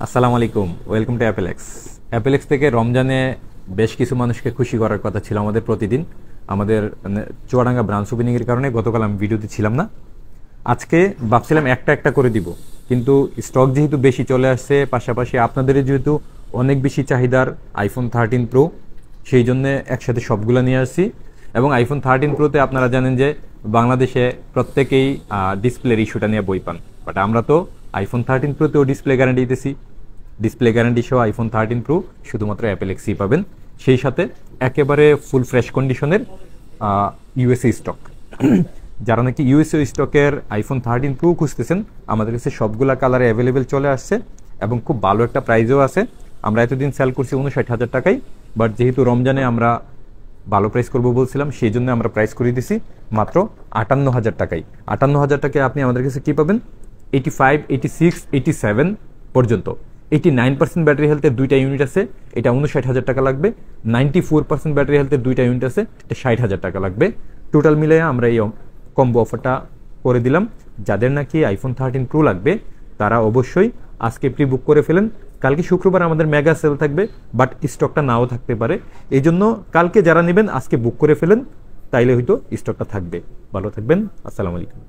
আসসালামু আলাইকুম, welcome to অ্যাপেলেক্স। অ্যাপেলেক্স থেকে রমজানে বেশ কিছু মানুষকে খুশি করার কথা ছিল আমাদের প্রতিদিন। আমাদের চুয়াডাঙ্গা ব্রাঞ্চ ওপেনিংয়ের কারণে গতকাল আমি ভিডিওতে ছিলাম না। আজকে ভাবছিলাম একটা একটা করে দিব, কিন্তু স্টক যেহেতু বেশি চলে আসছে, পাশাপাশি আপনাদের যেহেতু অনেক বেশি চাহিদার আইফোন 13 প্রো, সেই জন্য একসাথে সবগুলো নিয়ে আসছি। এবং আইফোন 13 প্রোতে আপনারা জানেন যে বাংলাদেশে প্রত্যেকেই ডিসপ্লের ইস্যুটা নিয়ে বই পান, বাট আমরা তো আইফোন 13 প্রোতেও ডিসপ্লে গ্যারান্টি দিতেছি। ডিসপ্লে গ্যারান্টি সহ আইফোন 13 প্রো শুধুমাত্র অ্যাপেলেক্সই পাবেন, সেই সাথে একেবারে ফুল ফ্রেশ কন্ডিশনের ইউএসএ স্টক। যারা নাকি ইউএসএ স্টকের আইফোন 13 প্রো খুঁজতেছেন, আমাদের কাছে সবগুলা কালারে অ্যাভেলেবেল চলে আসছে এবং খুব ভালো একটা প্রাইসও আছে। আমরা এতদিন সেল করছি 59,000 টাকায়, বাট যেহেতু রমজানে আমরা ভালো প্রাইস করবো বলছিলাম, সেই জন্য আমরা প্রাইস করে দিছি মাত্র 58,000 টাকায়। 58,000 টাকায় আপনি আমাদের কাছে কী পাবেন? 85, 86, 87 পর্যন্ত 89% ব্যাটারি হেলথের দুইটা ইউনিট আছে, এটা 59,000 টাকা লাগবে। 94% ব্যাটারি হেলথের দুইটা ইউনিট আছে, এটা 60,000 টাকা লাগবে। টোটাল মিলে আমরা এই কম্বো অফারটা করে দিলাম। যাদের নাকি আইফোন 13 প্রো লাগবে তারা অবশ্যই আজকে প্রি বুক করে ফেলেন। কালকে শুক্রবার আমাদের মেগা সেল থাকবে, বাট স্টকটা নাও থাকতে পারে। এই জন্য কালকে যারা নেবেন আজকে বুক করে ফেলেন, তাইলে হয়তো স্টকটা থাকবে। ভালো থাকবেন, আসসালামু আলাইকুম।